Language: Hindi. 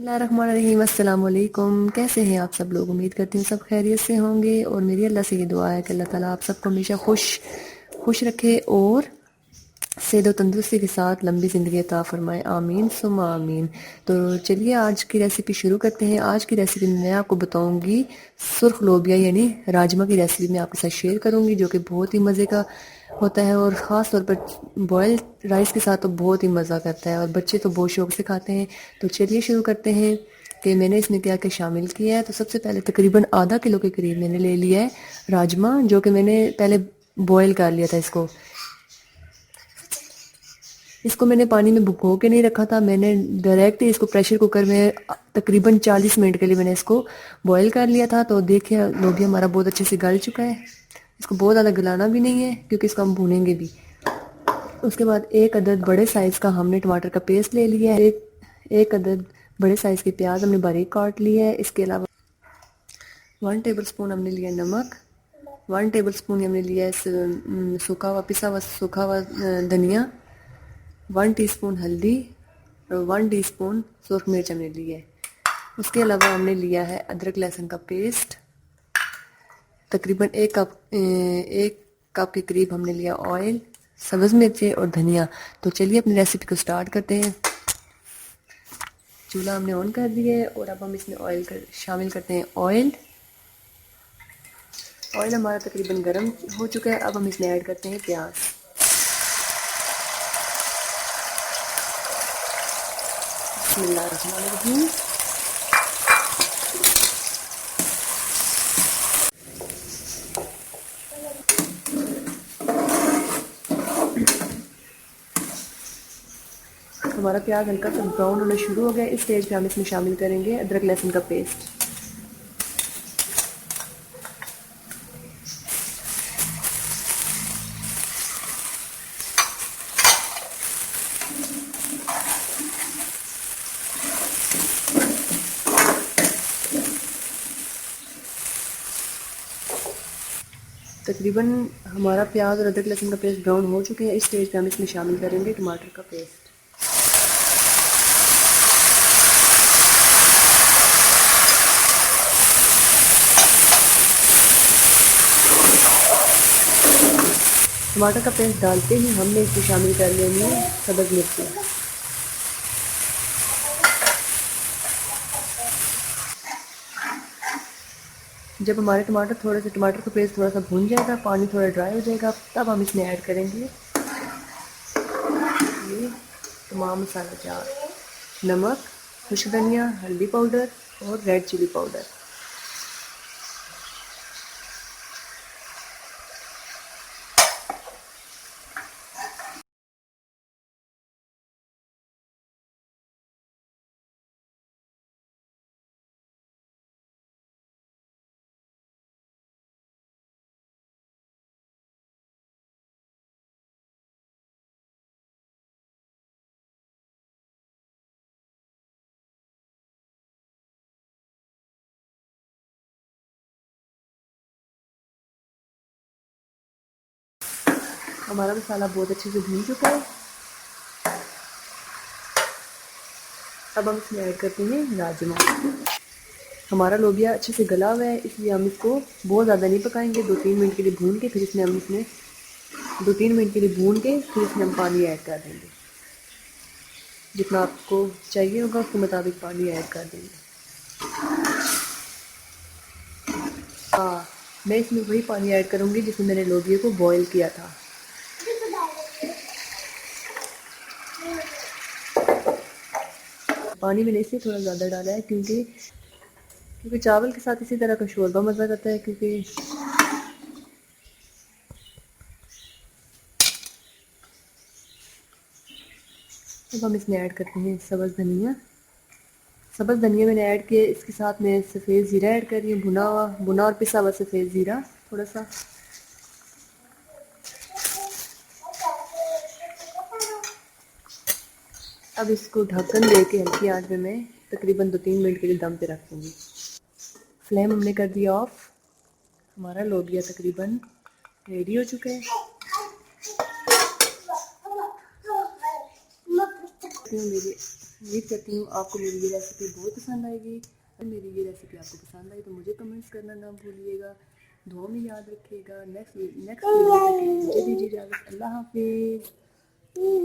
बिस्मिल्लाहिर्रहमानिर्रहीम। अस्सलाम वालेकुम। कैसे हैं आप सब लोग? उम्मीद करती हूँ सब खैरियत से होंगे और मेरी अल्लाह से ये दुआ है कि अल्लाह ताला आप सबको हमेशा खुश रखे और सेहत और तंदुरुस्ती के साथ लंबी ज़िंदगी अता फरमाए। आमीन सुम्मा आमीन। तो चलिए आज की रेसिपी शुरू करते हैं। आज की रेसिपी में मैं आपको बताऊंगी सुर्ख लोबिया यानी राजमा की रेसिपी मैं आपके साथ शेयर करूंगी, जो कि बहुत ही मज़े का होता है और ख़ास तौर पर बॉयल राइस के साथ तो बहुत ही मज़ा करता है और बच्चे तो बहुत शौक से खाते हैं। तो चलिए शुरू करते हैं कि मैंने इसमें क्या क्या शामिल किया है। तो सबसे पहले तकरीबन आधा किलो के करीब मैंने ले लिया है राजमा, जो कि मैंने पहले बॉयल कर लिया था। इसको मैंने पानी में भिगो के नहीं रखा था, मैंने डायरेक्ट ही इसको प्रेशर कुकर में तकरीबन 40 मिनट के लिए मैंने इसको बॉईल कर लिया था। तो देखिए लोबिया हमारा बहुत अच्छे से गल चुका है। इसको बहुत ज़्यादा गलाना भी नहीं है क्योंकि इसको हम भूनेंगे भी। उसके बाद एक अदद बड़े साइज़ का हमने टमाटर का पेस्ट ले लिया है। एक अदद बड़े साइज़ के प्याज हमने बारीक काट लिया है। इसके अलावा 1 टेबल स्पून हमने लिया नमक, 1 टेबल स्पून हमने लिया है पिसा हुआ सूखा हुआ धनिया, 1 टीस्पून हल्दी और 1 टीस्पून सुरख मिर्च हमने ली है। उसके अलावा हमने लिया है अदरक लहसुन का पेस्ट, तकरीबन एक कप के करीब हमने लिया ऑयल, सब्ज़ मिर्चें और धनिया। तो चलिए अपनी रेसिपी को स्टार्ट करते हैं। चूल्हा हमने ऑन कर दिया है और अब हम इसमें शामिल करते हैं ऑयल। ऑयल हमारा तकरीबन गर्म हो चुका है। अब हम इसमें ऐड करते हैं प्याज। बिस्मिल्लाहिर्रहमानिर्रहीम। हमारा प्याज हल्का सा ब्राउन होना शुरू हो गया। इस स्टेज पे हम इसमें शामिल करेंगे अदरक लहसुन का पेस्ट। तकरीबन हमारा प्याज और अदरक लहसुन का पेस्ट ब्राउन हो चुके हैं। इस स्टेज पे हम इसमें शामिल करेंगे टमाटर का पेस्ट। टमाटर का पेस्ट डालते ही हमने इसमें शामिल कर लेनी है सब्ज़ मिर्ची। जब हमारे टमाटर का पेस्ट थोड़ा सा भून जाएगा, पानी थोड़ा ड्राई हो जाएगा, तब हम इसमें ऐड करेंगे ये तमाम मसाला जार, नमक, खुश्क धनिया, हल्दी पाउडर और रेड चिली पाउडर। हमारा मसाला बहुत अच्छे से भून चुका है। अब हम इसमें ऐड करते हैं राजमा। हमारा लोबिया अच्छे से गला हुआ है, इसलिए हम इसको बहुत ज़्यादा नहीं पकाएंगे। 2-3 मिनट के लिए भून के फिर इसमें 2-3 मिनट के लिए भून के फिर इसमें हम पानी ऐड कर देंगे। जितना आपको चाहिए होगा उसके मुताबिक पानी ऐड कर देंगे। हाँ, मैं इसमें वही पानी ऐड करूँगी जिसमें मैंने लोबिया को बॉईल किया था। पानी मैंने इसलिए थोड़ा ज़्यादा डाला है क्योंकि चावल के साथ इसी तरह का शोरबा मज़ा करता है। अब हम इसमें ऐड करते हैं सब्ज़ धनिया मैंने ऐड किया। इसके साथ मैं सफ़ेद ज़ीरा ऐड कर रही हूँ, भुना और पिसा हुआ सफ़ेद ज़ीरा थोड़ा सा। अब इसको ढक्कन दे के हल्की आंच में मैं तकरीबन 2-3 मिनट के लिए दम पे रख दूँगी। फ्लेम हमने कर दिया ऑफ। हमारा लोबिया तकरीबन रेडी हो चुका है। मेरी उम्मीद करती हूँ आपको मेरी ये रेसिपी बहुत पसंद आएगी। अगर मेरी ये रेसिपी आपको पसंद आई तो मुझे कमेंट्स करना ना भूलिएगा, दुआ में याद रखिएगा। नेक्स्ट वीडियो तक के लिए मुझे दीजिए इजाज़त। अल्लाह हाफिज़।